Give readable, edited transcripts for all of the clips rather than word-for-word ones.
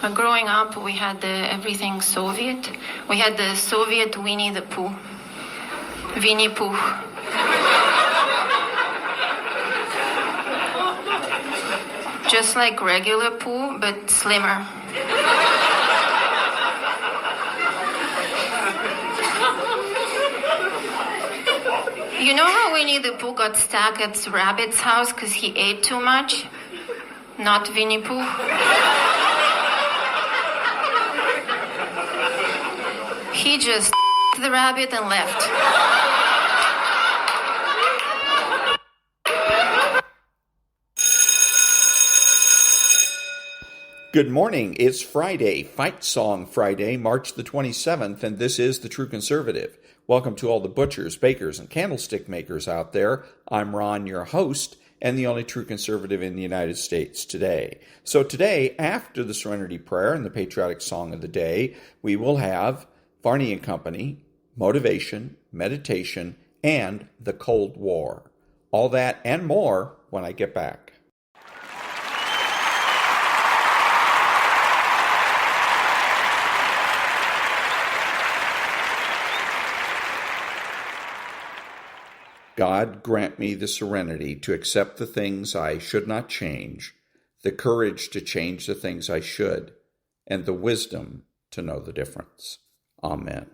Growing up, we had everything Soviet. We had the Soviet Winnie the Pooh. Winnie Pooh. Just like regular Pooh, but slimmer. You know how Winnie the Pooh got stuck at Rabbit's house because he ate too much? Not Winnie Pooh. He just the rabbit and left. Good morning. It's Friday, Fight Song Friday, March the 27th, and this is The True Conservative. Welcome to all the butchers, bakers, and candlestick makers out there. I'm Ron, your host, and the only true conservative in the United States today. So today, after the Serenity Prayer and the patriotic song of the day, we will have Varney and Company, motivation, meditation, and the Cold War. All that and more when I get back. God, grant me the serenity to accept the things I should not change, the courage to change the things I should, and the wisdom to know the difference. Amen.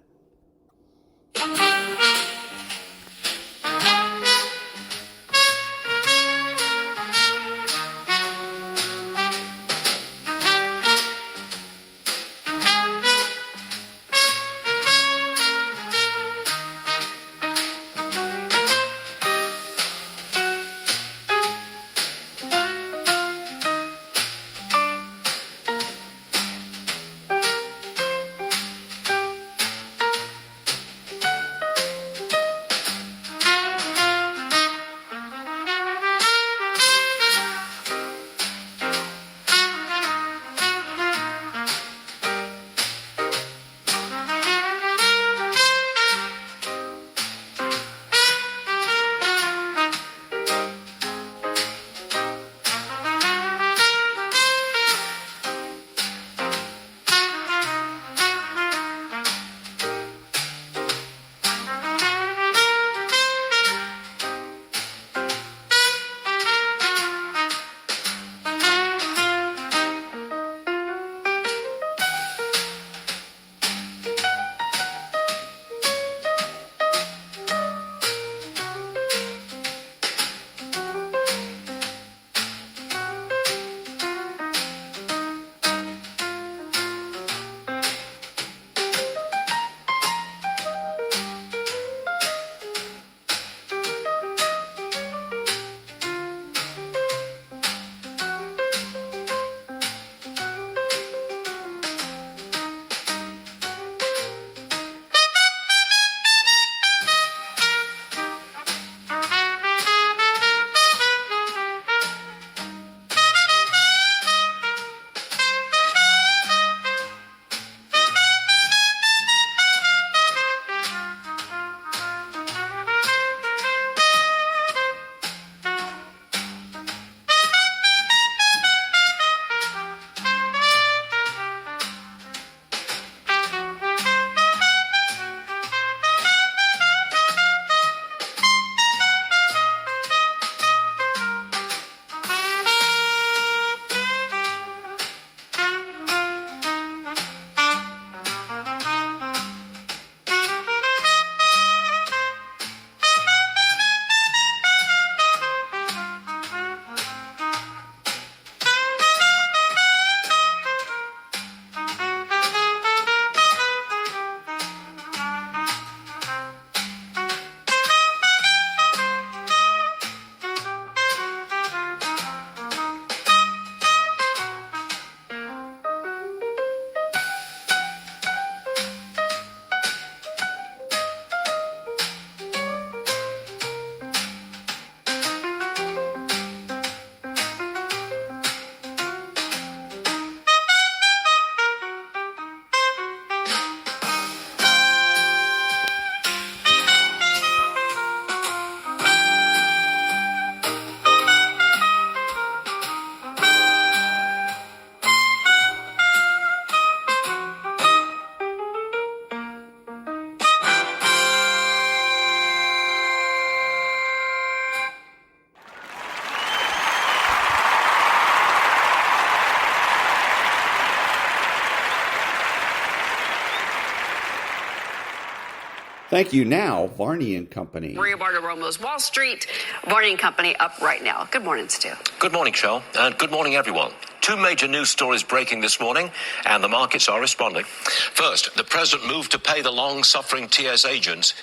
Thank you. Now, Varney and Company. Maria Bartiromo's Wall Street. Varney and Company up right now. Good morning, Stu. Good morning, Shell, and good morning, everyone. Two major news stories breaking this morning, and the markets are responding. First, the president moved to pay the long-suffering TSA agents.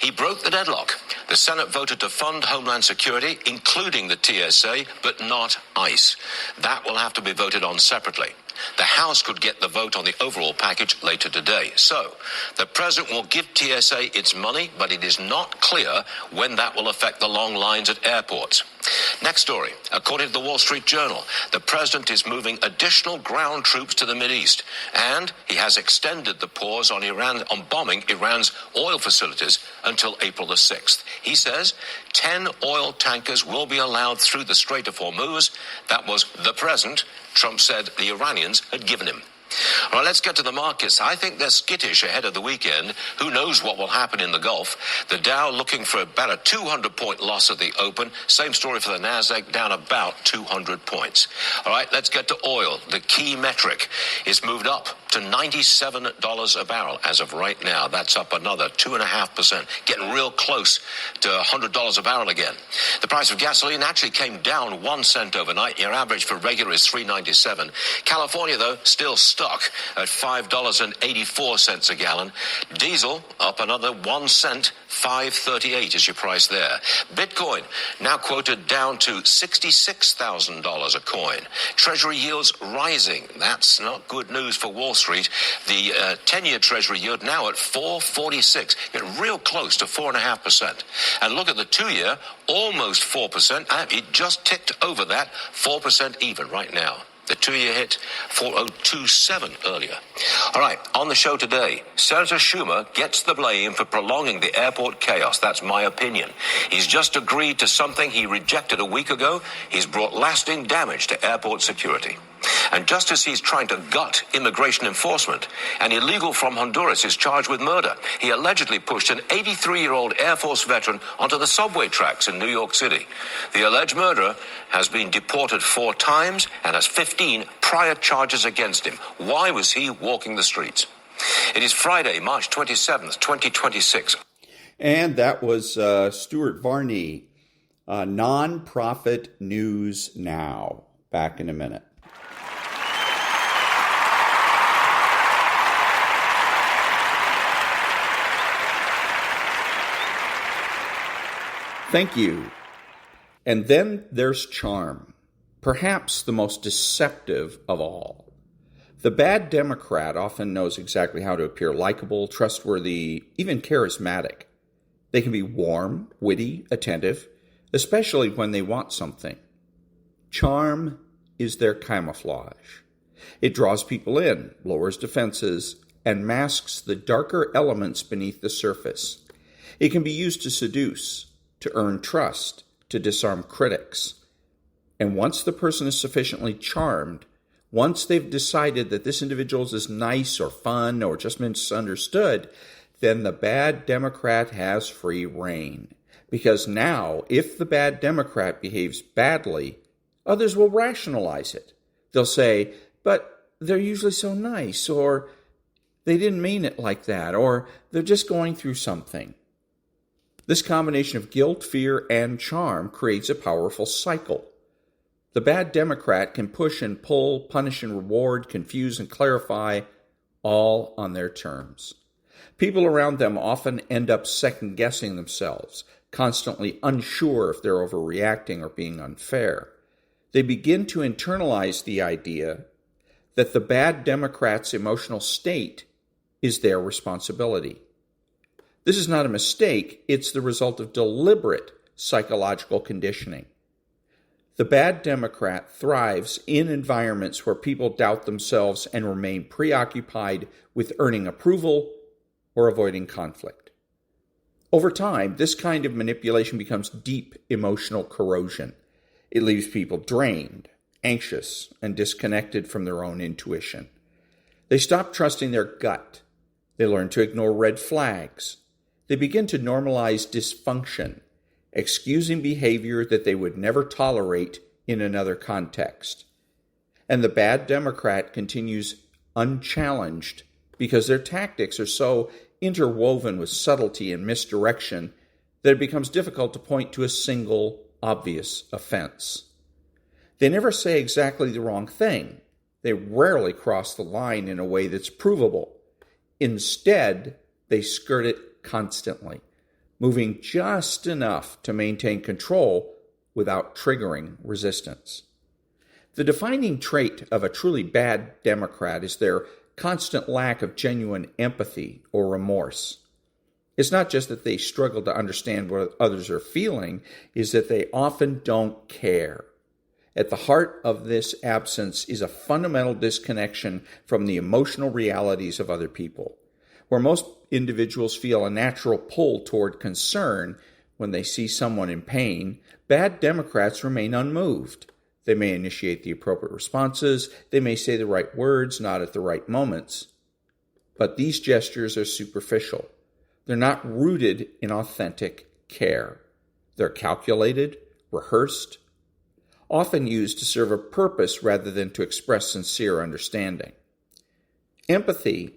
He broke the deadlock. The Senate voted to fund Homeland Security, including the TSA, but not ICE. That will have to be voted on separately. The House could get the vote on the overall package later today. So, the president will give TSA its money, but it is not clear when that will affect the long lines at airports. Next story. According to the Wall Street Journal, the president is moving additional ground troops to the Mideast, and he has extended the pause on bombing Iran's oil facilities until April the 6th. He says 10 oil tankers will be allowed through the Strait of Hormuz. That was the present Trump said the Iranians had given him. All right, let's get to the markets. I think they're skittish ahead of the weekend. Who knows what will happen in the Gulf? The Dow looking for about a 200-point loss at the open. Same story for the Nasdaq, down about 200 points. All right, let's get to oil. The key metric is moved up to $97 a barrel as of right now. That's up another 2.5%, getting real close to $100 a barrel again. The price of gasoline actually came down 1 cent overnight. Your average for regular is $3.97. California, though, still stuck at $5.84 a gallon. Diesel up another 1 cent, $5.38 is your price there. Bitcoin now quoted down to $66,000 a coin. Treasury yields rising. That's not good news for Wall Street. The 10-year Treasury yield now at 4.46, getting real close to 4.5%. And look at the 2-year, almost 4%. It just ticked over that, 4% even right now. The 2-year hit 4.027 earlier. All right, on the show today, Senator Schumer gets the blame for prolonging the airport chaos. That's my opinion. He's just agreed to something he rejected a week ago. He's brought lasting damage to airport security. And just as he's trying to gut immigration enforcement, an illegal from Honduras is charged with murder. He allegedly pushed an 83-year-old Air Force veteran onto the subway tracks in New York City. The alleged murderer has been deported 4 times and has 15 prior charges against him. Why was he walking the streets? It is Friday, March 27th, 2026. And that was Stuart Varney, Nonprofit News Now. Back in a minute. Thank you. And then there's charm, perhaps the most deceptive of all. The bad Democrat often knows exactly how to appear likable, trustworthy, even charismatic. They can be warm, witty, attentive, especially when they want something. Charm is their camouflage. It draws people in, lowers defenses, and masks the darker elements beneath the surface. It can be used to seduce, to earn trust, to disarm critics. And once the person is sufficiently charmed, once they've decided that this individual is nice or fun or just misunderstood, then the bad Democrat has free rein. Because now, if the bad Democrat behaves badly, others will rationalize it. They'll say, but they're usually so nice, or they didn't mean it like that, or they're just going through something. This combination of guilt, fear, and charm creates a powerful cycle. The bad Democrat can push and pull, punish and reward, confuse and clarify, all on their terms. People around them often end up second-guessing themselves, constantly unsure if they're overreacting or being unfair. They begin to internalize the idea that the bad Democrat's emotional state is their responsibility. This is not a mistake, it's the result of deliberate psychological conditioning. The bad Democrat thrives in environments where people doubt themselves and remain preoccupied with earning approval or avoiding conflict. Over time, this kind of manipulation becomes deep emotional corrosion. It leaves people drained, anxious, and disconnected from their own intuition. They stop trusting their gut. They learn to ignore red flags. They begin to normalize dysfunction, excusing behavior that they would never tolerate in another context. And the bad Democrat continues unchallenged because their tactics are so interwoven with subtlety and misdirection that it becomes difficult to point to a single obvious offense. They never say exactly the wrong thing. They rarely cross the line in a way that's provable. Instead, they skirt it constantly, moving just enough to maintain control without triggering resistance. The defining trait of a truly bad Democrat is their constant lack of genuine empathy or remorse. It's not just that they struggle to understand what others are feeling, it's that they often don't care. At the heart of this absence is a fundamental disconnection from the emotional realities of other people. Where most individuals feel a natural pull toward concern when they see someone in pain, bad Democrats remain unmoved. They may initiate the appropriate responses, they may say the right words, not at the right moments. But these gestures are superficial. They're not rooted in authentic care. They're calculated, rehearsed, often used to serve a purpose rather than to express sincere understanding. Empathy,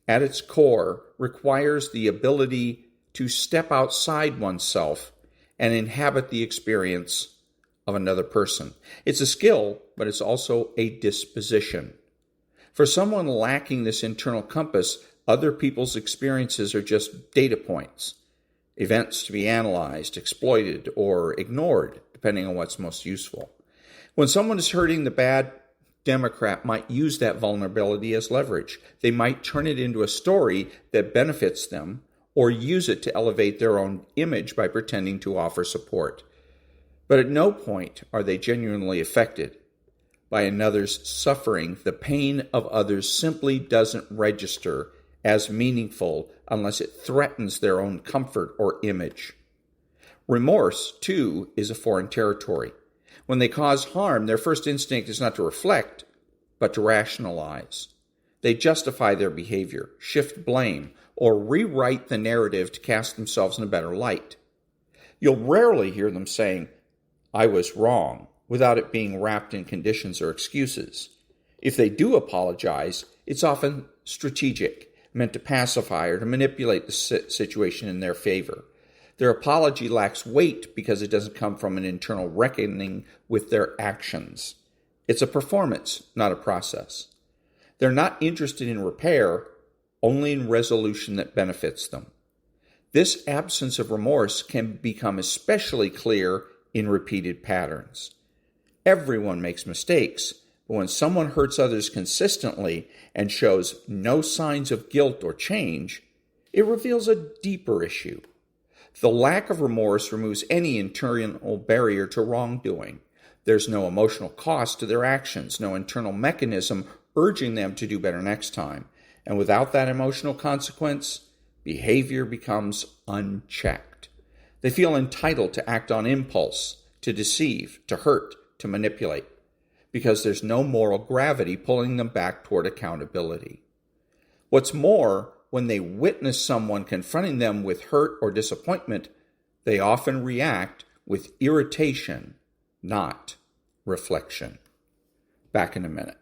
at its core, requires the ability to step outside oneself and inhabit the experience of another person. It's a skill, but it's also a disposition. For someone lacking this internal compass, other people's experiences are just data points, events to be analyzed, exploited, or ignored, depending on what's most useful. When someone is hurting, the bad Democrat might use that vulnerability as leverage. They might turn it into a story that benefits them or use it to elevate their own image by pretending to offer support. But at no point are they genuinely affected by another's suffering. The pain of others simply doesn't register as meaningful unless it threatens their own comfort or image. Remorse, too, is a foreign territory. When they cause harm, their first instinct is not to reflect, but to rationalize. They justify their behavior, shift blame, or rewrite the narrative to cast themselves in a better light. You'll rarely hear them saying, "I was wrong," without it being wrapped in conditions or excuses. If they do apologize, it's often strategic, meant to pacify or to manipulate the situation in their favor. Their apology lacks weight because it doesn't come from an internal reckoning with their actions. It's a performance, not a process. They're not interested in repair, only in resolution that benefits them. This absence of remorse can become especially clear in repeated patterns. Everyone makes mistakes, but when someone hurts others consistently and shows no signs of guilt or change, it reveals a deeper issue. The lack of remorse removes any internal barrier to wrongdoing. There's no emotional cost to their actions, no internal mechanism urging them to do better next time. And without that emotional consequence, behavior becomes unchecked. They feel entitled to act on impulse, to deceive, to hurt, to manipulate, because there's no moral gravity pulling them back toward accountability. What's more, when they witness someone confronting them with hurt or disappointment, they often react with irritation, not reflection. Back in a minute.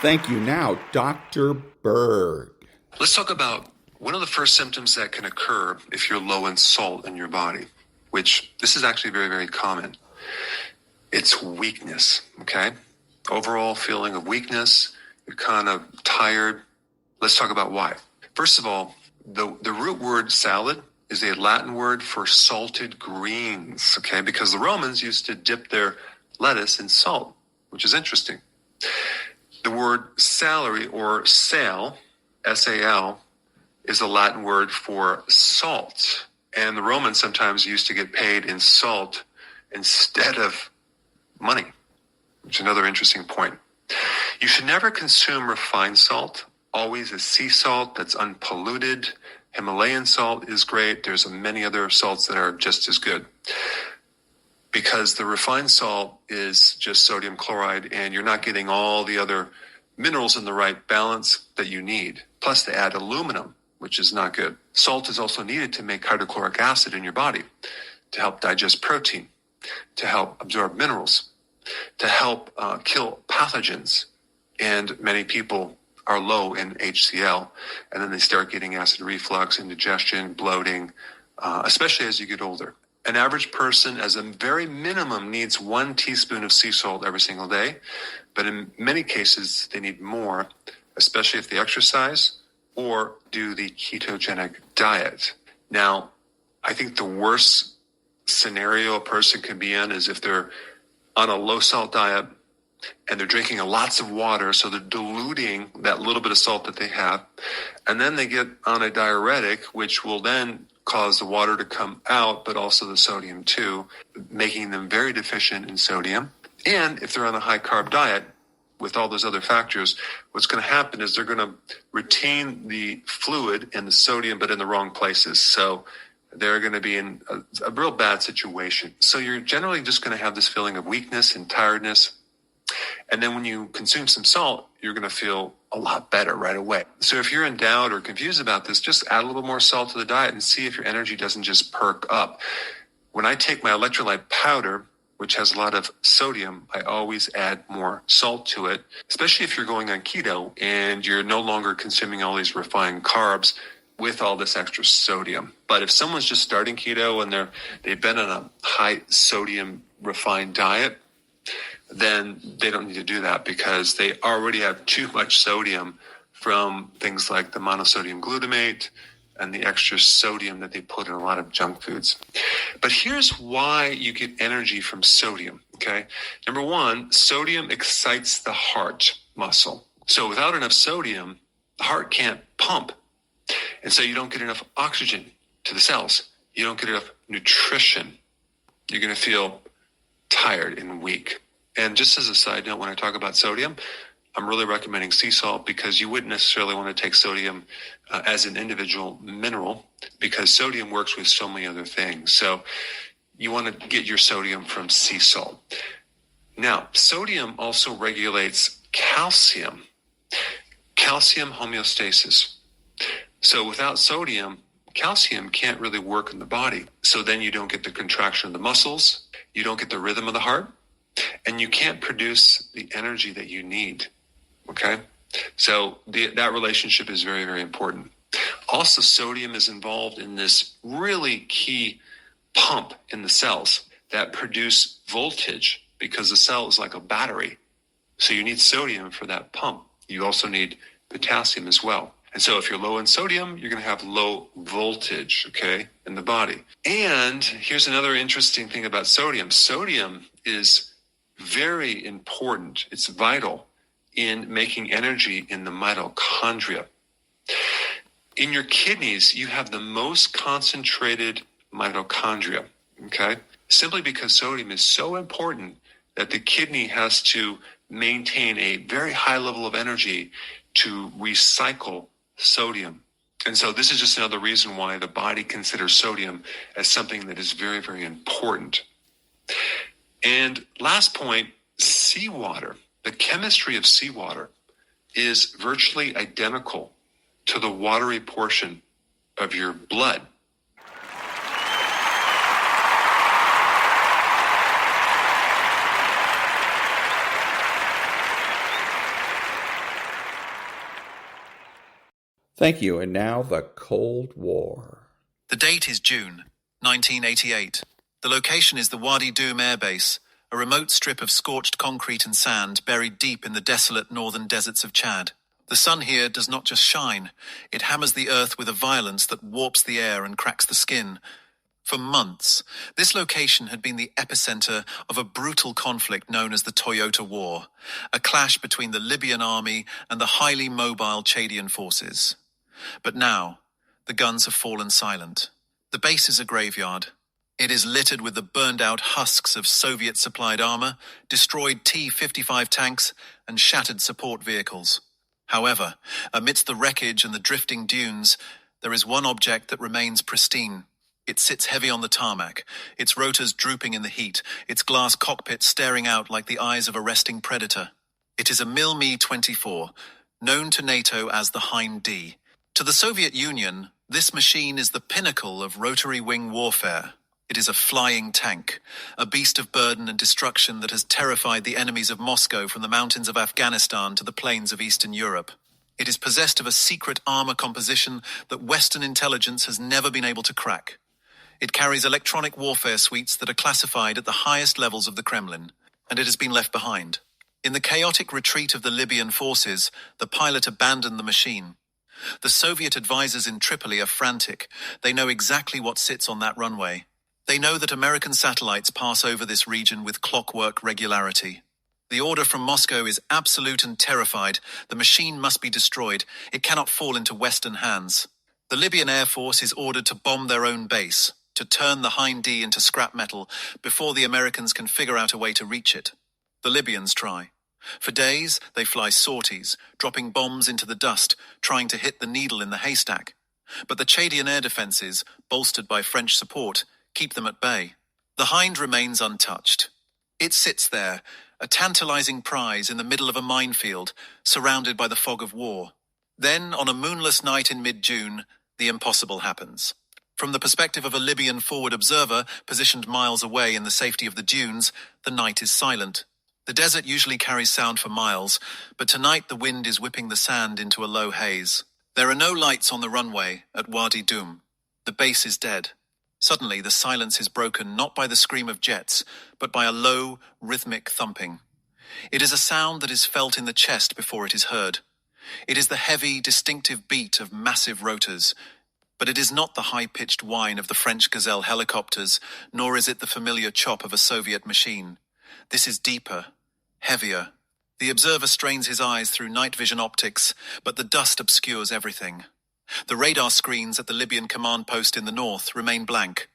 Thank you. Now, Dr. Berg. Let's talk about one of the first symptoms that can occur if you're low in salt in your body, which this is actually very, very common. It's weakness, okay? Overall feeling of weakness. You're kind of tired. Let's talk about why. First of all, the root word salad is a Latin word for salted greens, okay? Because the Romans used to dip their lettuce in salt, which is interesting. The word salary or sal, S-A-L, is a Latin word for salt. And the Romans sometimes used to get paid in salt instead of money, which is another interesting point. You should never consume refined salt. Always a sea salt that's unpolluted. Himalayan salt is great. There's many other salts that are just as good. Because the refined salt is just sodium chloride, and you're not getting all the other minerals in the right balance that you need. Plus, they add aluminum, which is not good. Salt is also needed to make hydrochloric acid in your body, to help digest protein, to help absorb minerals, to help kill pathogens. And many people are low in HCl, and then they start getting acid reflux, indigestion, bloating, especially as you get older. An average person, as a very minimum, needs 1 teaspoon of sea salt every single day. But in many cases, they need more, especially if they exercise or do the ketogenic diet. Now, I think the worst scenario a person can be in is if they're on a low-salt diet and they're drinking lots of water, so they're diluting that little bit of salt that they have. And then they get on a diuretic, which will then cause the water to come out, but also the sodium too, making them very deficient in sodium. And if they're on a high-carb diet, with all those other factors, what's going to happen is they're going to retain the fluid and the sodium, but in the wrong places. So they're going to be in a real bad situation. So you're generally just going to have this feeling of weakness and tiredness. And then when you consume some salt, you're going to feel a lot better right away. So if you're in doubt or confused about this, just add a little more salt to the diet and see if your energy doesn't just perk up. When I take my electrolyte powder, which has a lot of sodium, I always add more salt to it, especially if you're going on keto and you're no longer consuming all these refined carbs with all this extra sodium. But if someone's just starting keto and they've been on a high sodium refined diet, then they don't need to do that because they already have too much sodium from things like the monosodium glutamate and the extra sodium that they put in a lot of junk foods. But here's why you get energy from sodium, okay? Number one, sodium excites the heart muscle. So without enough sodium, the heart can't pump. And so you don't get enough oxygen to the cells. You don't get enough nutrition. You're going to feel tired and weak. And just as a side note, when I talk about sodium, I'm really recommending sea salt because you wouldn't necessarily want to take sodium as an individual mineral because sodium works with so many other things. So you want to get your sodium from sea salt. Now, sodium also regulates calcium homeostasis. So without sodium, calcium can't really work in the body. So then you don't get the contraction of the muscles, you don't get the rhythm of the heart, and you can't produce the energy that you need. Okay? So that relationship is very, very important. Also, sodium is involved in this really key pump in the cells that produce voltage because the cell is like a battery. So you need sodium for that pump. You also need potassium as well. And so if you're low in sodium, you're going to have low voltage, okay, in the body. And here's another interesting thing about sodium. Sodium is very important. It's vital in making energy in the mitochondria. In your kidneys, you have the most concentrated mitochondria, okay? Simply because sodium is so important that the kidney has to maintain a very high level of energy to recycle sodium. And so this is just another reason why the body considers sodium as something that is very, very important. And last point, seawater. The chemistry of seawater is virtually identical to the watery portion of your blood. Thank you. And now the Cold War. The date is June 1988. The location is the Wadi Doum Air Base, a remote strip of scorched concrete and sand buried deep in the desolate northern deserts of Chad. The sun here does not just shine, it hammers the earth with a violence that warps the air and cracks the skin. For months, this location had been the epicenter of a brutal conflict known as the Toyota War, a clash between the Libyan army and the highly mobile Chadian forces. But now, the guns have fallen silent. The base is a graveyard. It is littered with the burned-out husks of Soviet-supplied armor, destroyed T-55 tanks, and shattered support vehicles. However, amidst the wreckage and the drifting dunes, there is one object that remains pristine. It sits heavy on the tarmac, its rotors drooping in the heat, its glass cockpit staring out like the eyes of a resting predator. It is a Mi-24, known to NATO as the Hind D. To the Soviet Union, this machine is the pinnacle of rotary wing warfare. It is a flying tank, a beast of burden and destruction that has terrified the enemies of Moscow from the mountains of Afghanistan to the plains of Eastern Europe. It is possessed of a secret armor composition that Western intelligence has never been able to crack. It carries electronic warfare suites that are classified at the highest levels of the Kremlin, and it has been left behind. In the chaotic retreat of the Libyan forces, the pilot abandoned the machine. The Soviet advisors in Tripoli are frantic. They know exactly what sits on that runway. They know that American satellites pass over this region with clockwork regularity. The order from Moscow is absolute and terrified. The machine must be destroyed. It cannot fall into Western hands. The Libyan Air Force is ordered to bomb their own base, to turn the Hind D into scrap metal before the Americans can figure out a way to reach it. The Libyans try. For days, they fly sorties, dropping bombs into the dust, trying to hit the needle in the haystack. But the Chadian air defenses, bolstered by French support, keep them at bay. The Hind remains untouched. It sits there, a tantalizing prize in the middle of a minefield, surrounded by the fog of war. Then, on a moonless night in mid-June, the impossible happens. From the perspective of a Libyan forward observer, positioned miles away in the safety of the dunes, the night is silent. The desert usually carries sound for miles, but tonight the wind is whipping the sand into a low haze. There are no lights on the runway at Wadi Doum. The base is dead. Suddenly, the silence is broken not by the scream of jets, but by a low, rhythmic thumping. It is a sound that is felt in the chest before it is heard. It is the heavy, distinctive beat of massive rotors, but it is not the high-pitched whine of the French Gazelle helicopters, nor is it the familiar chop of a Soviet machine. This is deeper, heavier. The observer strains his eyes through night vision optics, but the dust obscures everything. The radar screens at the Libyan command post in the north remain blank.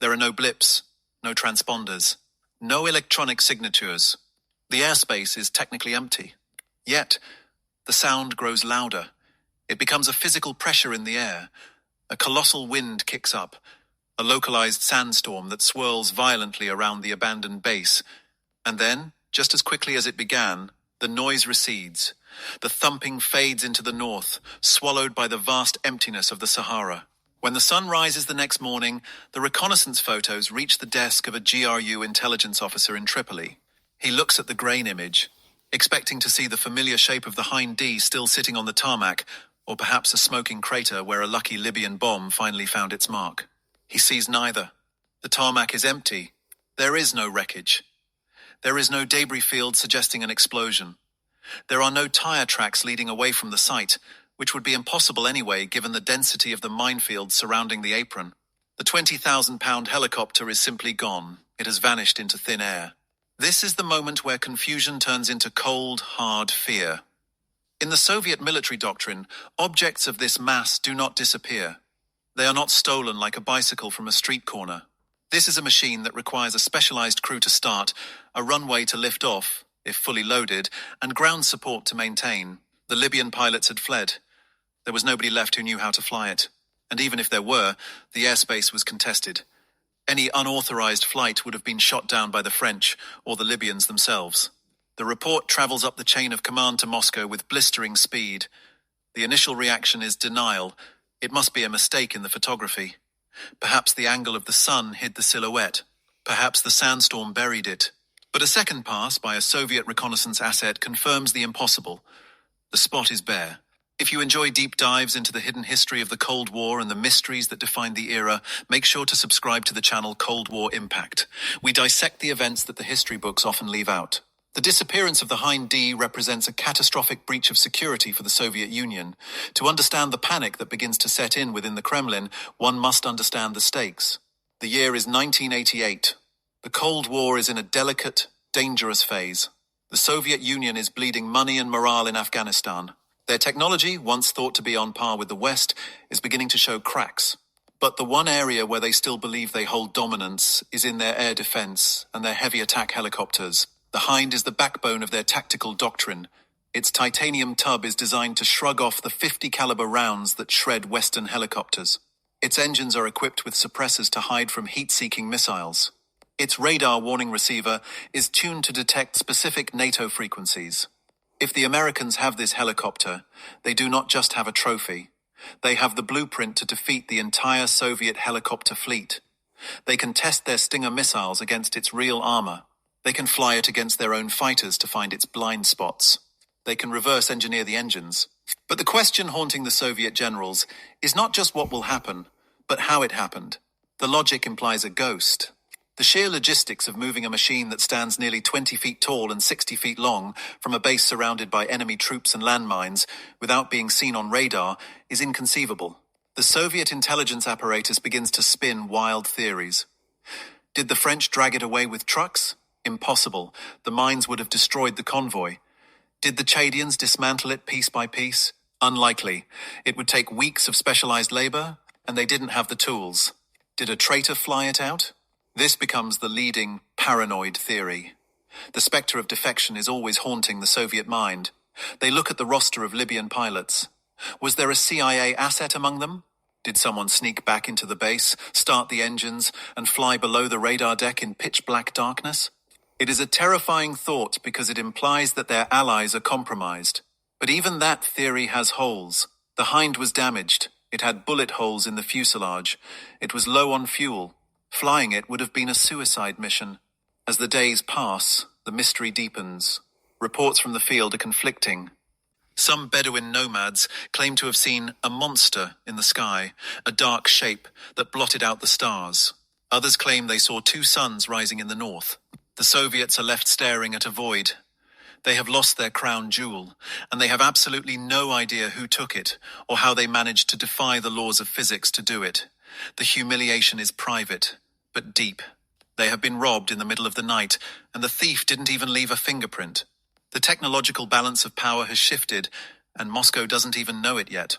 There are no blips, no transponders, no electronic signatures. The airspace is technically empty. Yet, the sound grows louder. It becomes a physical pressure in the air. A colossal wind kicks up, a localized sandstorm that swirls violently around the abandoned base. And then, just as quickly as it began, the noise recedes. The thumping fades into the north, swallowed by the vast emptiness of the Sahara. When the sun rises the next morning, the reconnaissance photos reach the desk of a GRU intelligence officer in Tripoli. He looks at the grain image, expecting to see the familiar shape of the Hind D still sitting on the tarmac, or perhaps a smoking crater where a lucky Libyan bomb finally found its mark. He sees neither. The tarmac is empty. There is no wreckage. There is no debris field suggesting an explosion. There are no tire tracks leading away from the site, which would be impossible anyway given the density of the minefield surrounding the apron. The 20,000-pound helicopter is simply gone. It has vanished into thin air. This is the moment where confusion turns into cold, hard fear. In the Soviet military doctrine, objects of this mass do not disappear. They are not stolen like a bicycle from a street corner. This is a machine that requires a specialized crew to start, a runway to lift off, if fully loaded, and ground support to maintain. The Libyan pilots had fled. There was nobody left who knew how to fly it. And even if there were, the airspace was contested. Any unauthorized flight would have been shot down by the French or the Libyans themselves. The report travels up the chain of command to Moscow with blistering speed. The initial reaction is denial. It must be a mistake in the photography. Perhaps the angle of the sun hid the silhouette. Perhaps the sandstorm buried it. But a second pass by a Soviet reconnaissance asset confirms the impossible. The spot is bare. If you enjoy deep dives into the hidden history of the Cold War and the mysteries that defined the era, make sure to subscribe to the channel Cold War Impact. We dissect the events that the history books often leave out. The disappearance of the Hind D represents a catastrophic breach of security for the Soviet Union. To understand the panic that begins to set in within the Kremlin, one must understand the stakes. The year is 1988. The Cold War is in a delicate, dangerous phase. The Soviet Union is bleeding money and morale in Afghanistan. Their technology, once thought to be on par with the West, is beginning to show cracks. But the one area where they still believe they hold dominance is in their air defense and their heavy attack helicopters. The Hind is the backbone of their tactical doctrine. Its titanium tub is designed to shrug off the 50 caliber rounds that shred Western helicopters. Its engines are equipped with suppressors to hide from heat-seeking missiles. Its radar warning receiver is tuned to detect specific NATO frequencies. If the Americans have this helicopter, they do not just have a trophy. They have the blueprint to defeat the entire Soviet helicopter fleet. They can test their Stinger missiles against its real armor. They can fly it against their own fighters to find its blind spots. They can reverse engineer the engines. But the question haunting the Soviet generals is not just what will happen, but how it happened. The logic implies a ghost. The sheer logistics of moving a machine that stands nearly 20 feet tall and 60 feet long from a base surrounded by enemy troops and landmines without being seen on radar is inconceivable. The Soviet intelligence apparatus begins to spin wild theories. Did the French drag it away with trucks? Impossible. The mines would have destroyed the convoy. Did the Chadians dismantle it piece by piece? Unlikely. It would take weeks of specialized labor, and they didn't have the tools. Did a traitor fly it out? This becomes the leading paranoid theory. The specter of defection is always haunting the Soviet mind. They look at the roster of Libyan pilots. Was there a CIA asset among them? Did someone sneak back into the base, start the engines, and fly below the radar deck in pitch-black darkness? It is a terrifying thought because it implies that their allies are compromised. But even that theory has holes. The Hind was damaged. It had bullet holes in the fuselage. It was low on fuel. Flying it would have been a suicide mission. As the days pass, the mystery deepens. Reports from the field are conflicting. Some Bedouin nomads claim to have seen a monster in the sky, a dark shape that blotted out the stars. Others claim they saw two suns rising in the north. The Soviets are left staring at a void. They have lost their crown jewel, and they have absolutely no idea who took it or how they managed to defy the laws of physics to do it. The humiliation is private, but deep. They have been robbed in the middle of the night, and the thief didn't even leave a fingerprint. The technological balance of power has shifted, and Moscow doesn't even know it yet.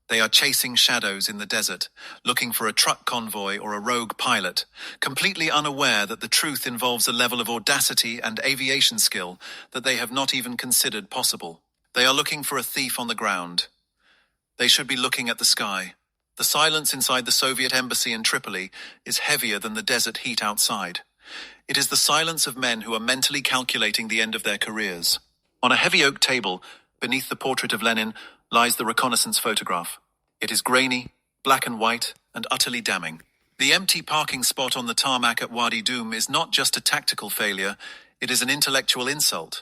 They are chasing shadows in the desert, looking for a truck convoy or a rogue pilot, completely unaware that the truth involves a level of audacity and aviation skill that they have not even considered possible. They are looking for a thief on the ground. They should be looking at the sky. The silence inside the Soviet embassy in Tripoli is heavier than the desert heat outside. It is the silence of men who are mentally calculating the end of their careers. On a heavy oak table, beneath the portrait of Lenin, lies the reconnaissance photograph. It is grainy, black and white, and utterly damning. The empty parking spot on the tarmac at Wadi Dum is not just a tactical failure, it is an intellectual insult.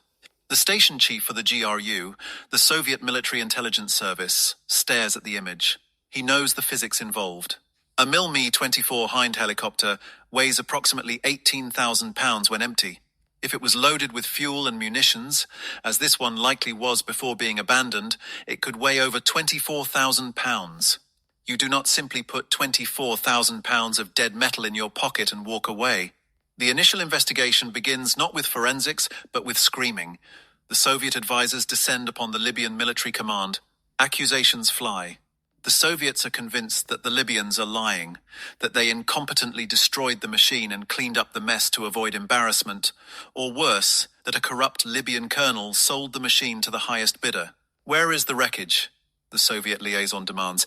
The station chief for the GRU, the Soviet Military Intelligence Service, stares at the image. He knows the physics involved. A Mi-24 Hind helicopter weighs approximately 18,000 pounds when empty. If it was loaded with fuel and munitions, as this one likely was before being abandoned, it could weigh over 24,000 pounds. You do not simply put 24,000 pounds of dead metal in your pocket and walk away. The initial investigation begins not with forensics, but with screaming. The Soviet advisors descend upon the Libyan military command. Accusations fly. The Soviets are convinced that the Libyans are lying, that they incompetently destroyed the machine and cleaned up the mess to avoid embarrassment, or worse, that a corrupt Libyan colonel sold the machine to the highest bidder. Where is the wreckage? The Soviet liaison demands.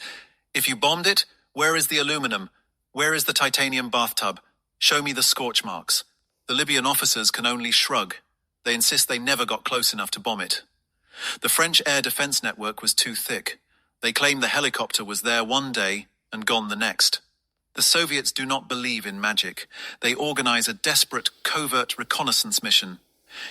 If you bombed it, where is the aluminum? Where is the titanium bathtub? Show me the scorch marks. The Libyan officers can only shrug. They insist they never got close enough to bomb it. The French air defense network was too thick. They claim the helicopter was there one day and gone the next. The Soviets do not believe in magic. They organize a desperate, covert reconnaissance mission.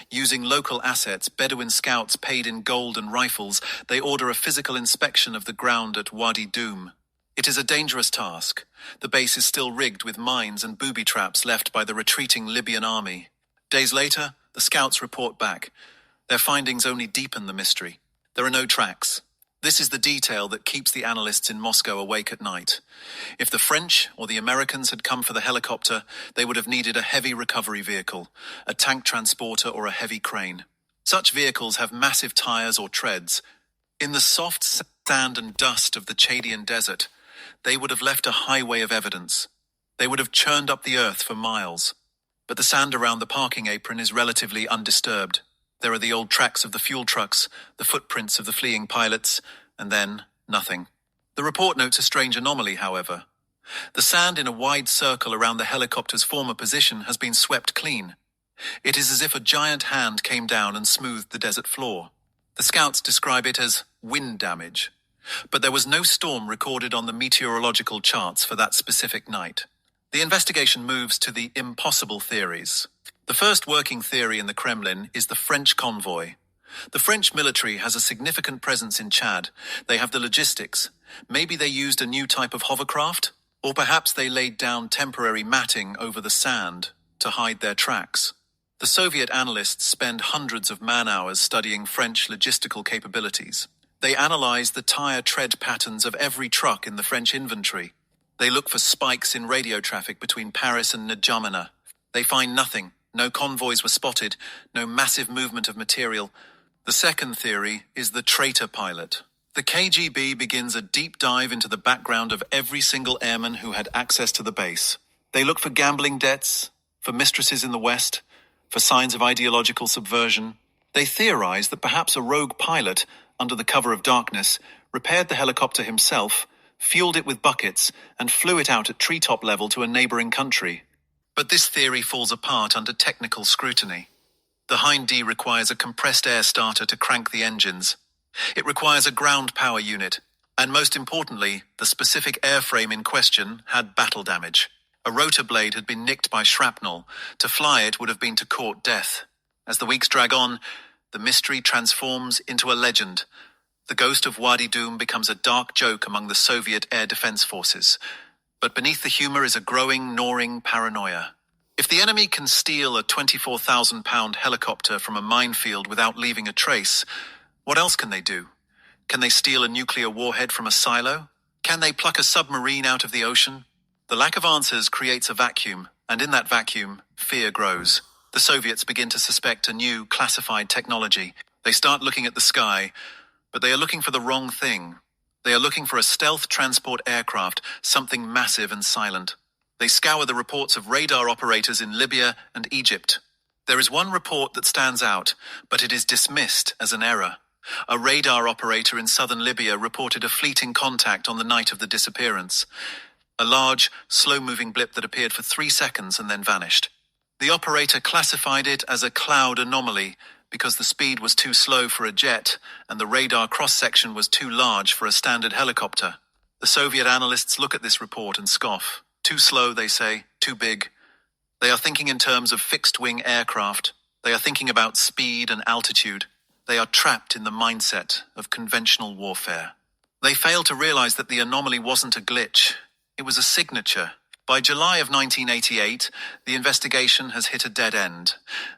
Using local assets, Bedouin scouts paid in gold and rifles, they order a physical inspection of the ground at Wadi Doum. It is a dangerous task. The base is still rigged with mines and booby traps left by the retreating Libyan army. Days later, the scouts report back. Their findings only deepen the mystery. There are no tracks. This is the detail that keeps the analysts in Moscow awake at night. If the French or the Americans had come for the helicopter, they would have needed a heavy recovery vehicle, a tank transporter or a heavy crane. Such vehicles have massive tires or treads. In the soft sand and dust of the Chadian desert, they would have left a highway of evidence. They would have churned up the earth for miles. But the sand around the parking apron is relatively undisturbed. There are the old tracks of the fuel trucks, the footprints of the fleeing pilots, and then nothing. The report notes a strange anomaly, however. The sand in a wide circle around the helicopter's former position has been swept clean. It is as if a giant hand came down and smoothed the desert floor. The scouts describe it as wind damage. But there was no storm recorded on the meteorological charts for that specific night. The investigation moves to the impossible theories. The first working theory in the Kremlin is the French convoy. The French military has a significant presence in Chad. They have the logistics. Maybe they used a new type of hovercraft, or perhaps they laid down temporary matting over the sand to hide their tracks. The Soviet analysts spend hundreds of man-hours studying French logistical capabilities. They analyze the tire tread patterns of every truck in the French inventory. They look for spikes in radio traffic between Paris and N'Djamena. They find nothing. No convoys were spotted, no massive movement of material. The second theory is the traitor pilot. The KGB begins a deep dive into the background of every single airman who had access to the base. They look for gambling debts, for mistresses in the West, for signs of ideological subversion. They theorize that perhaps a rogue pilot, under the cover of darkness, repaired the helicopter himself, fueled it with buckets, and flew it out at treetop level to a neighboring country. But this theory falls apart under technical scrutiny. The Hind D requires a compressed air starter to crank the engines. It requires a ground power unit, and most importantly, the specific airframe in question had battle damage. A rotor blade had been nicked by shrapnel. To fly it would have been to court death. As the weeks drag on, the mystery transforms into a legend. The ghost of Wadi Doum becomes a dark joke among the Soviet air defense forces. But beneath the humor is a growing, gnawing paranoia. If the enemy can steal a 24,000-pound helicopter from a minefield without leaving a trace, what else can they do? Can they steal a nuclear warhead from a silo? Can they pluck a submarine out of the ocean? The lack of answers creates a vacuum, and in that vacuum, fear grows. The Soviets begin to suspect a new, classified technology. They start looking at the sky, but they are looking for the wrong thing. They are looking for a stealth transport aircraft, something massive and silent. They scour the reports of radar operators in Libya and Egypt. There is one report that stands out, but it is dismissed as an error. A radar operator in southern Libya reported a fleeting contact on the night of the disappearance. A large, slow-moving blip that appeared for 3 seconds and then vanished. The operator classified it as a cloud anomaly, because the speed was too slow for a jet and the radar cross-section was too large for a standard helicopter. The Soviet analysts look at this report and scoff. Too slow, they say, too big. They are thinking in terms of fixed-wing aircraft. They are thinking about speed and altitude. They are trapped in the mindset of conventional warfare. They fail to realize that the anomaly wasn't a glitch. It was a signature. By July of 1988, the investigation has hit a dead end.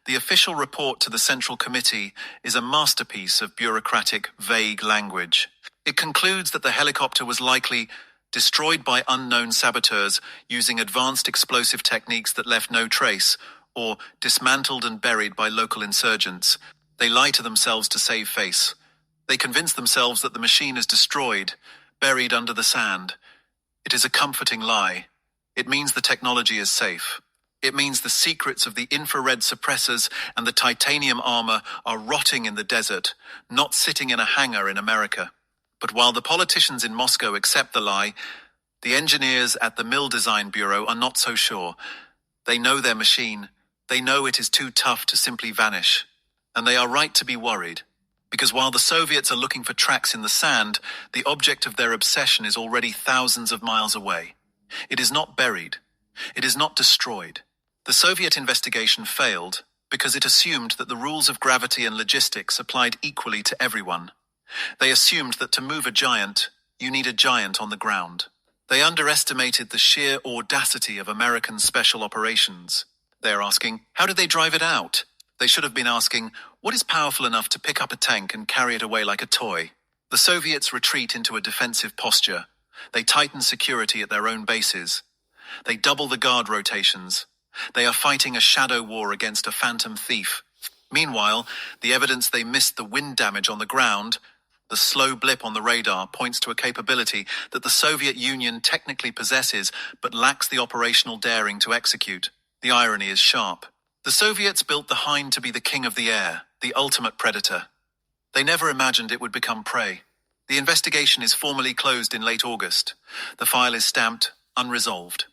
The official report to the Central Committee is a masterpiece of bureaucratic, vague language. It concludes that the helicopter was likely destroyed by unknown saboteurs using advanced explosive techniques that left no trace, or dismantled and buried by local insurgents. They lie to themselves to save face. They convince themselves that the machine is destroyed, buried under the sand. It is a comforting lie. It means the technology is safe. It means the secrets of the infrared suppressors and the titanium armor are rotting in the desert, not sitting in a hangar in America. But while the politicians in Moscow accept the lie, the engineers at the Mill Design Bureau are not so sure. They know their machine. They know it is too tough to simply vanish. And they are right to be worried. Because while the Soviets are looking for tracks in the sand, the object of their obsession is already thousands of miles away. It is not buried. It is not destroyed. The Soviet investigation failed because it assumed that the rules of gravity and logistics applied equally to everyone. They assumed that to move a giant, you need a giant on the ground. They underestimated the sheer audacity of American special operations. They are asking, how did they drive it out? They should have been asking, what is powerful enough to pick up a tank and carry it away like a toy? The Soviets retreat into a defensive posture. They tighten security at their own bases. They double the guard rotations. They are fighting a shadow war against a phantom thief. Meanwhile, the evidence they missed the wind damage on the ground, the slow blip on the radar, points to a capability that the Soviet Union technically possesses but lacks the operational daring to execute. The irony is sharp. The Soviets built the Hind to be the king of the air, the ultimate predator. They never imagined it would become prey. The investigation is formally closed in late August. The file is stamped unresolved.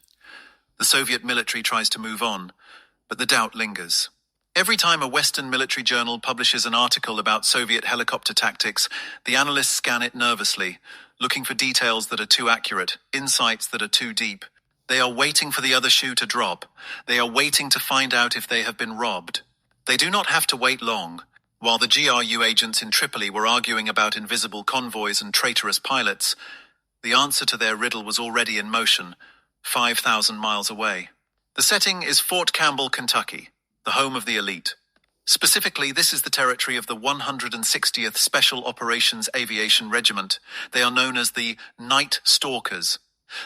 The Soviet military tries to move on, but the doubt lingers. Every time a Western military journal publishes an article about Soviet helicopter tactics, the analysts scan it nervously, looking for details that are too accurate, insights that are too deep. They are waiting for the other shoe to drop. They are waiting to find out if they have been robbed. They do not have to wait long. While the GRU agents in Tripoli were arguing about invisible convoys and traitorous pilots, the answer to their riddle was already in motion, 5,000 miles away. The setting is Fort Campbell, Kentucky, the home of the elite. Specifically, this is the territory of the 160th Special Operations Aviation Regiment. They are known as the Night Stalkers.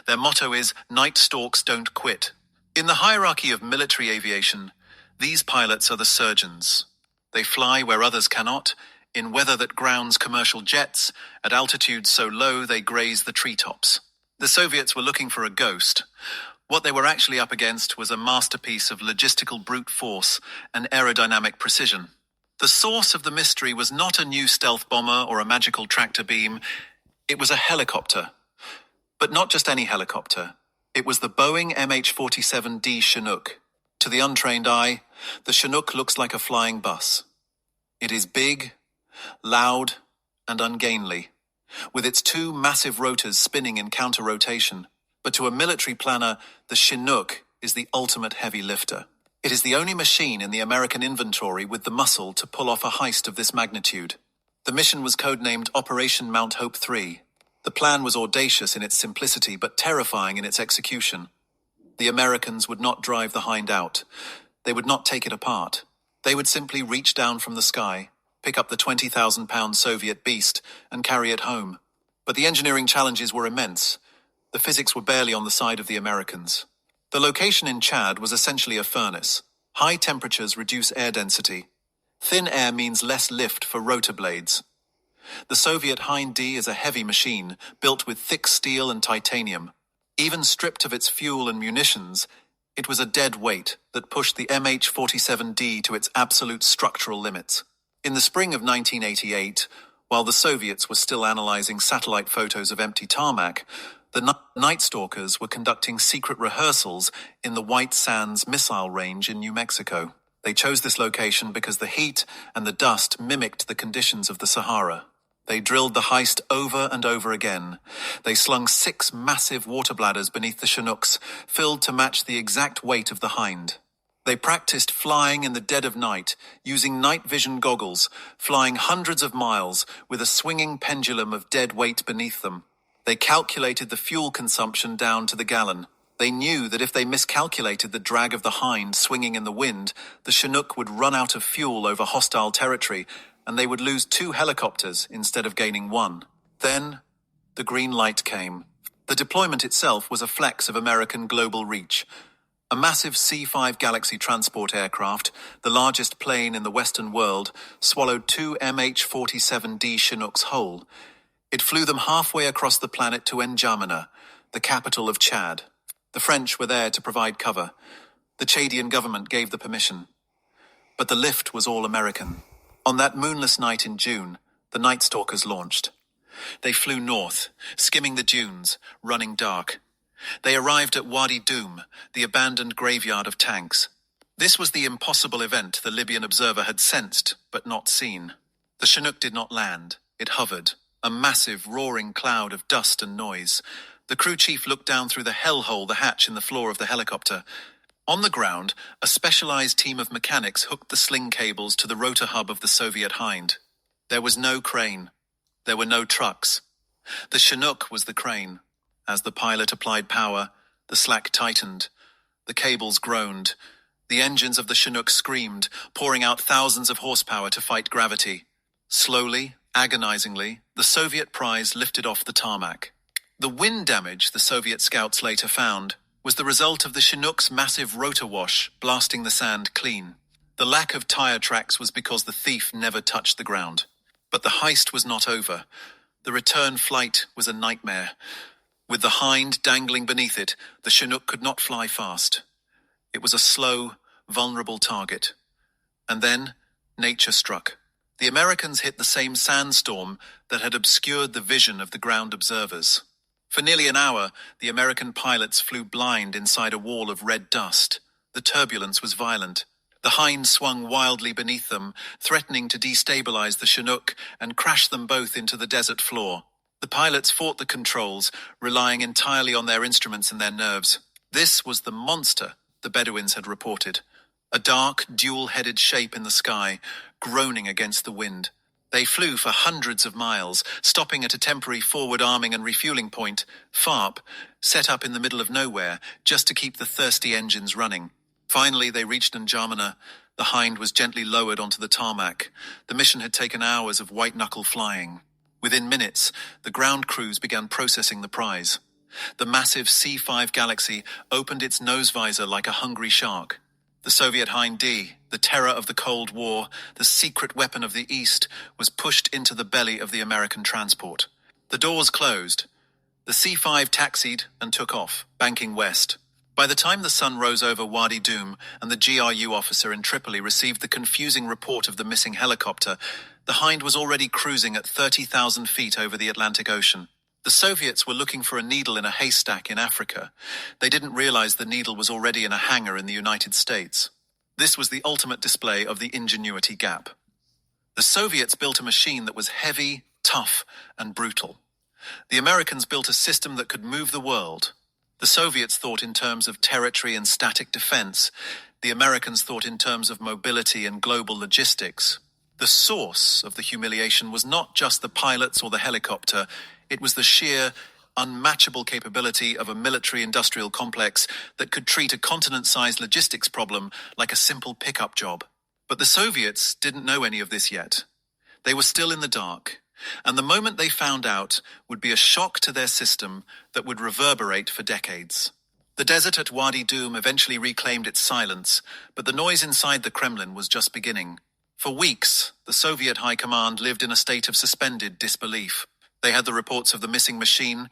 Their motto is, "Night Stalks don't quit." In the hierarchy of military aviation, these pilots are the surgeons. They fly where others cannot, in weather that grounds commercial jets, at altitudes so low they graze the treetops. The Soviets were looking for a ghost. What they were actually up against was a masterpiece of logistical brute force and aerodynamic precision. The source of the mystery was not a new stealth bomber or a magical tractor beam. It was a helicopter. But not just any helicopter. It was the Boeing MH-47D Chinook. To the untrained eye, the Chinook looks like a flying bus. It is big, loud, and ungainly, with its two massive rotors spinning in counter-rotation. But to a military planner, the Chinook is the ultimate heavy lifter. It is the only machine in the American inventory with the muscle to pull off a heist of this magnitude. The mission was codenamed Operation Mount Hope 3. The plan was audacious in its simplicity, but terrifying in its execution. The Americans would not drive the Hind out. They would not take it apart. They would simply reach down from the sky, pick up the 20,000-pound Soviet beast, and carry it home. But the engineering challenges were immense. The physics were barely on the side of the Americans. The location in Chad was essentially a furnace. High temperatures reduce air density. Thin air means less lift for rotor blades. The Soviet Hind D is a heavy machine, built with thick steel and titanium. Even stripped of its fuel and munitions, it was a dead weight that pushed the MH-47D to its absolute structural limits. In the spring of 1988, while the Soviets were still analyzing satellite photos of empty tarmac, the Night Stalkers were conducting secret rehearsals in the White Sands missile range in New Mexico. They chose this location because the heat and the dust mimicked the conditions of the Sahara. They drilled the heist over and over again. They slung 6 massive water bladders beneath the Chinooks, filled to match the exact weight of the Hind. They practiced flying in the dead of night, using night vision goggles, flying hundreds of miles with a swinging pendulum of dead weight beneath them. They calculated the fuel consumption down to the gallon. They knew that if they miscalculated the drag of the Hind swinging in the wind, the Chinook would run out of fuel over hostile territory, and they would lose 2 helicopters instead of gaining 1. Then, the green light came. The deployment itself was a flex of American global reach. A massive C-5 Galaxy transport aircraft, the largest plane in the Western world, swallowed 2 MH-47D Chinooks whole. It flew them halfway across the planet to N'Djamena, the capital of Chad. The French were there to provide cover. The Chadian government gave the permission. But the lift was all American. On that moonless night in June, the Night Stalkers launched. They flew north, skimming the dunes, running dark. They arrived at Wadi Doum, the abandoned graveyard of tanks. This was the impossible event the Libyan observer had sensed, but not seen. The Chinook did not land. It hovered, a massive, roaring cloud of dust and noise. The crew chief looked down through the hellhole, the hatch in the floor of the helicopter. On the ground, a specialized team of mechanics hooked the sling cables to the rotor hub of the Soviet Hind. There was no crane. There were no trucks. The Chinook was the crane. As the pilot applied power, the slack tightened. The cables groaned. The engines of the Chinook screamed, pouring out thousands of horsepower to fight gravity. Slowly, agonizingly, the Soviet prize lifted off the tarmac. The wind damage, the Soviet scouts later found, was the result of the Chinook's massive rotor wash blasting the sand clean. The lack of tire tracks was because the thief never touched the ground. But the heist was not over. The return flight was a nightmare. With the Hind dangling beneath it, the Chinook could not fly fast. It was a slow, vulnerable target. And then, nature struck. The Americans hit the same sandstorm that had obscured the vision of the ground observers. For nearly an hour, the American pilots flew blind inside a wall of red dust. The turbulence was violent. The Hind swung wildly beneath them, threatening to destabilize the Chinook and crash them both into the desert floor. The pilots fought the controls, relying entirely on their instruments and their nerves. This was the monster the Bedouins had reported. A dark, dual-headed shape in the sky, groaning against the wind. They flew for hundreds of miles, stopping at a temporary forward arming and refueling point, FARP, set up in the middle of nowhere, just to keep the thirsty engines running. Finally, they reached N'Djamena. The Hind was gently lowered onto the tarmac. The mission had taken hours of white-knuckle flying. Within minutes, the ground crews began processing the prize. The massive C-5 Galaxy opened its nose visor like a hungry shark. The Soviet Hind D, the terror of the Cold War, the secret weapon of the East, was pushed into the belly of the American transport. The doors closed. The C-5 taxied and took off, banking west. By the time the sun rose over Wadi Dum and the GRU officer in Tripoli received the confusing report of the missing helicopter, the Hind was already cruising at 30,000 feet over the Atlantic Ocean. The Soviets were looking for a needle in a haystack in Africa. They didn't realize the needle was already in a hangar in the United States. This was the ultimate display of the ingenuity gap. The Soviets built a machine that was heavy, tough, and brutal. The Americans built a system that could move the world. The Soviets thought in terms of territory and static defense. The Americans thought in terms of mobility and global logistics. The source of the humiliation was not just the pilots or the helicopter. It was the sheer, unmatchable capability of a military-industrial complex that could treat a continent-sized logistics problem like a simple pickup job. But the Soviets didn't know any of this yet. They were still in the dark, and the moment they found out would be a shock to their system that would reverberate for decades. The desert at Wadi Dum eventually reclaimed its silence, but the noise inside the Kremlin was just beginning. For weeks, the Soviet High Command lived in a state of suspended disbelief. They had the reports of the missing machine,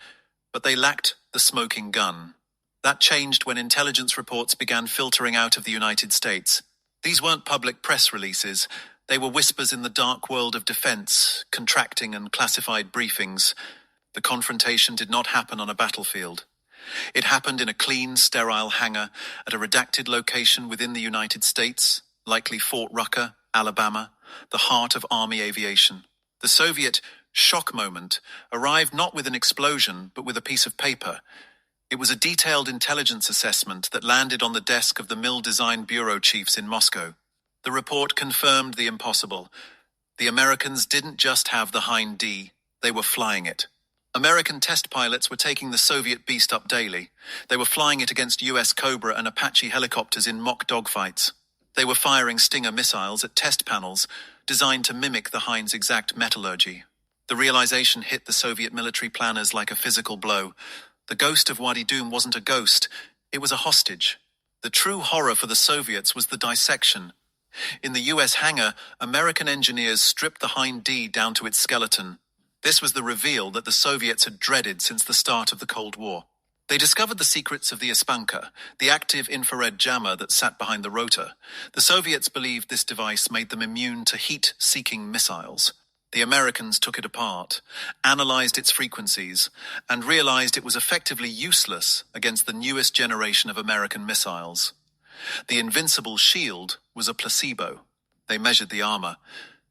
but they lacked the smoking gun. That changed when intelligence reports began filtering out of the United States. These weren't public press releases. They were whispers in the dark world of defense, contracting and classified briefings. The confrontation did not happen on a battlefield. It happened in a clean, sterile hangar at a redacted location within the United States, likely Fort Rucker, Alabama, the heart of Army aviation. The Soviet shock moment arrived not with an explosion, but with a piece of paper. It was a detailed intelligence assessment that landed on the desk of the Mill Design Bureau chiefs in Moscow. The report confirmed the impossible. The Americans didn't just have the Hind D, they were flying it. American test pilots were taking the Soviet Beast up daily. They were flying it against US Cobra and Apache helicopters in mock dogfights. They were firing Stinger missiles at test panels designed to mimic the Hind's exact metallurgy. The realization hit the Soviet military planners like a physical blow. The ghost of Wadi Dum wasn't a ghost, it was a hostage. The true horror for the Soviets was the dissection. In the US hangar, American engineers stripped the Hind D down to its skeleton. This was the reveal that the Soviets had dreaded since the start of the Cold War. They discovered the secrets of the Ispanka, the active infrared jammer that sat behind the rotor. The Soviets believed this device made them immune to heat-seeking missiles. The Americans took it apart, analyzed its frequencies, and realized it was effectively useless against the newest generation of American missiles. The invincible shield was a placebo. They measured the armor.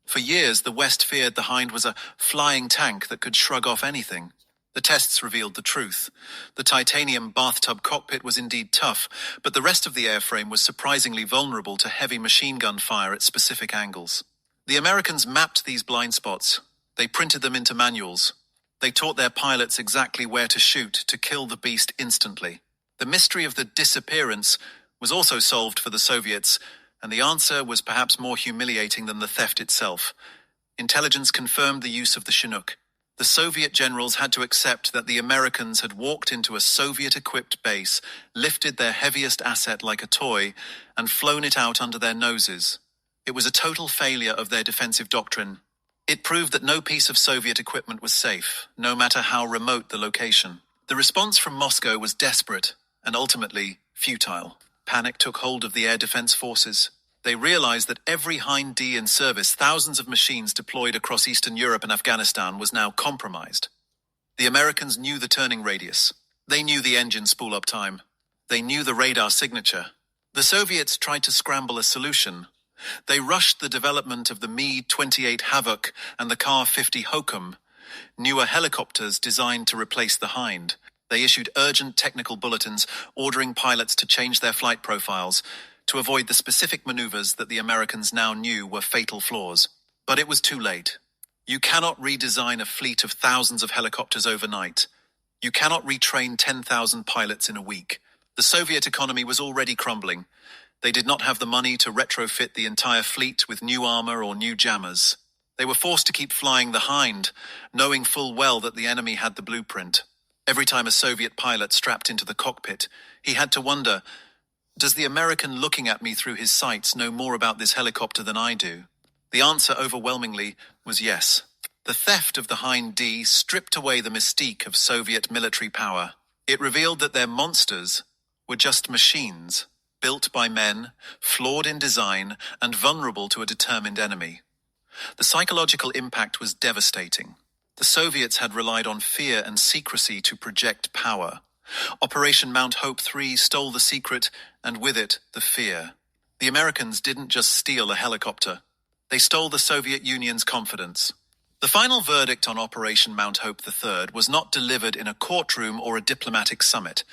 For years, the West feared the Hind was a flying tank that could shrug off anything. The tests revealed the truth. The titanium bathtub cockpit was indeed tough, but the rest of the airframe was surprisingly vulnerable to heavy machine gun fire at specific angles. The Americans mapped these blind spots. They printed them into manuals. They taught their pilots exactly where to shoot to kill the beast instantly. The mystery of the disappearance was also solved for the Soviets, and the answer was perhaps more humiliating than the theft itself. Intelligence confirmed the use of the Chinook. The Soviet generals had to accept that the Americans had walked into a Soviet-equipped base, lifted their heaviest asset like a toy, and flown it out under their noses. It was a total failure of their defensive doctrine. It proved that no piece of Soviet equipment was safe, no matter how remote the location. The response from Moscow was desperate and ultimately futile. Panic took hold of the air defense forces. They realized that every Hind D in service, thousands of machines deployed across Eastern Europe and Afghanistan, was now compromised. The Americans knew the turning radius. They knew the engine spool-up time. They knew the radar signature. The Soviets tried to scramble a solution. They rushed the development of the Mi-28 Havoc and the Kar-50 Hokum, newer helicopters designed to replace the Hind. They issued urgent technical bulletins ordering pilots to change their flight profiles to avoid the specific maneuvers that the Americans now knew were fatal flaws. But it was too late. You cannot redesign a fleet of thousands of helicopters overnight. You cannot retrain 10,000 pilots in a week. The Soviet economy was already crumbling. They did not have the money to retrofit the entire fleet with new armor or new jammers. They were forced to keep flying the Hind, knowing full well that the enemy had the blueprint. Every time a Soviet pilot strapped into the cockpit, he had to wonder, does the American looking at me through his sights know more about this helicopter than I do? The answer overwhelmingly was yes. The theft of the Hind D stripped away the mystique of Soviet military power. It revealed that their monsters were just machines, built by men, flawed in design, and vulnerable to a determined enemy. The psychological impact was devastating. The Soviets had relied on fear and secrecy to project power. Operation Mount Hope III stole the secret, and with it, the fear. The Americans didn't just steal a helicopter. They stole the Soviet Union's confidence. The final verdict on Operation Mount Hope III was not delivered in a courtroom or a diplomatic summit.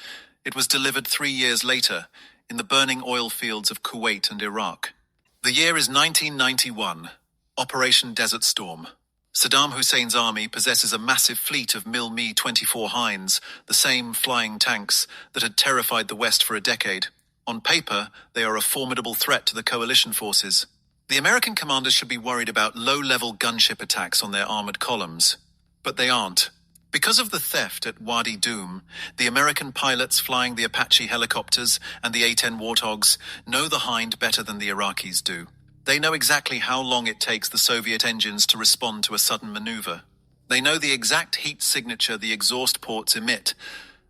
It was delivered 3 years later, in the burning oil fields of Kuwait and Iraq. The year is 1991, Operation Desert Storm. Saddam Hussein's army possesses a massive fleet of Mi-24 Hinds, the same flying tanks that had terrified the West for a decade. On paper, they are a formidable threat to the coalition forces. The American commanders should be worried about low-level gunship attacks on their armored columns. But they aren't. Because of the theft at Wadi Dum, the American pilots flying the Apache helicopters and the A-10 Warthogs know the Hind better than the Iraqis do. They know exactly how long it takes the Soviet engines to respond to a sudden maneuver. They know the exact heat signature the exhaust ports emit,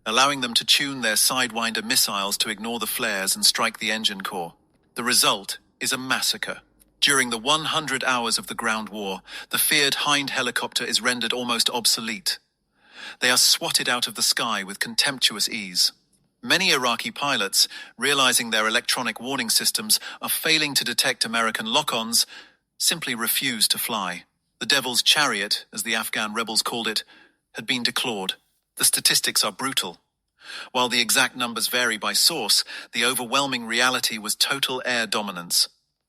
allowing them to tune their Sidewinder missiles to ignore the flares and strike the engine core. The result is a massacre. During the 100 hours of the ground war, the feared Hind helicopter is rendered almost obsolete. They are swatted out of the sky with contemptuous ease. Many Iraqi pilots, realizing their electronic warning systems are failing to detect American lock-ons, simply refuse to fly. The Devil's Chariot, as the Afghan rebels called it, had been declawed. The statistics are brutal. While the exact numbers vary by source, the overwhelming reality was total air dominance.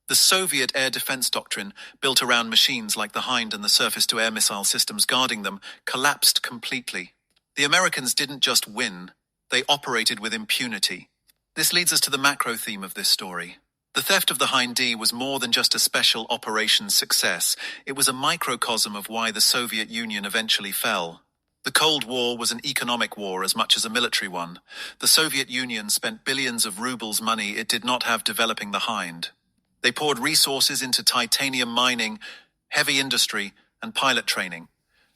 The Soviet air defense doctrine, built around machines like the Hind and the surface-to-air missile systems guarding them, collapsed completely. The Americans didn't just win. They operated with impunity. This leads us to the macro theme of this story. The theft of the Hind D was more than just a special operations success. It was a microcosm of why the Soviet Union eventually fell. The Cold War was an economic war as much as a military one. The Soviet Union spent billions of rubles money it did not have developing the Hind. They poured resources into titanium mining, heavy industry, and pilot training.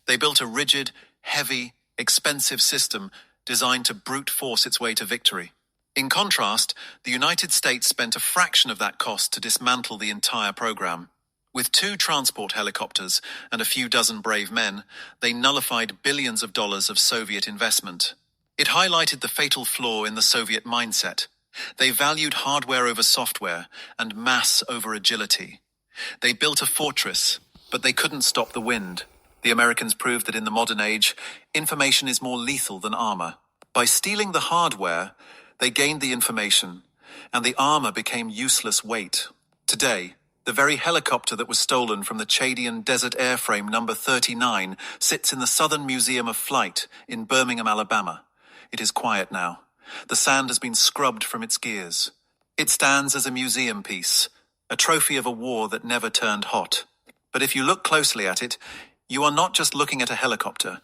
They built a rigid, heavy, expensive system designed to brute force its way to victory. In contrast, the United States spent a fraction of that cost to dismantle the entire program. With 2 transport helicopters and a few dozen brave men, they nullified billions of dollars of Soviet investment. It highlighted the fatal flaw in the Soviet mindset. They valued hardware over software and mass over agility. They built a fortress, but they couldn't stop the wind. The Americans proved that in the modern age, information is more lethal than armor. By stealing the hardware, they gained the information, and the armor became useless weight. Today, the very helicopter that was stolen from the Chadian Desert Airframe number 39 sits in the Southern Museum of Flight in Birmingham, Alabama. It is quiet now. The sand has been scrubbed from its gears. It stands as a museum piece, a trophy of a war that never turned hot. But if you look closely at it, you are not just looking at a helicopter.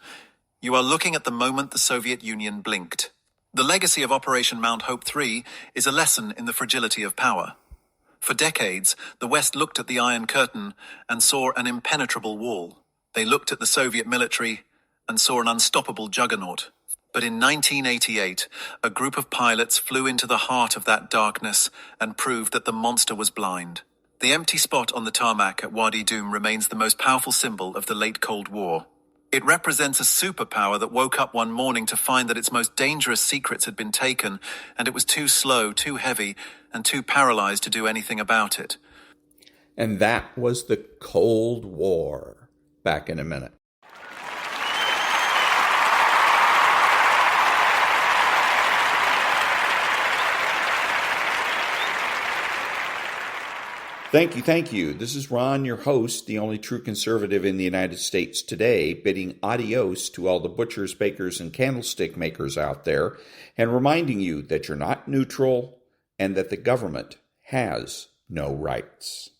You are looking at the moment the Soviet Union blinked. The legacy of Operation Mount Hope III is a lesson in the fragility of power. For decades, the West looked at the Iron Curtain and saw an impenetrable wall. They looked at the Soviet military and saw an unstoppable juggernaut. But in 1988, a group of pilots flew into the heart of that darkness and proved that the monster was blind. The empty spot on the tarmac at Wadi Dum remains the most powerful symbol of the late Cold War. It represents a superpower that woke up one morning to find that its most dangerous secrets had been taken, and it was too slow, too heavy, and too paralyzed to do anything about it. And that was the Cold War. Back in a minute. Thank you. This is Ron, your host, the only true conservative in the United States today, bidding adios to all the butchers, bakers, and candlestick makers out there, and reminding you that you're not neutral and that the government has no rights.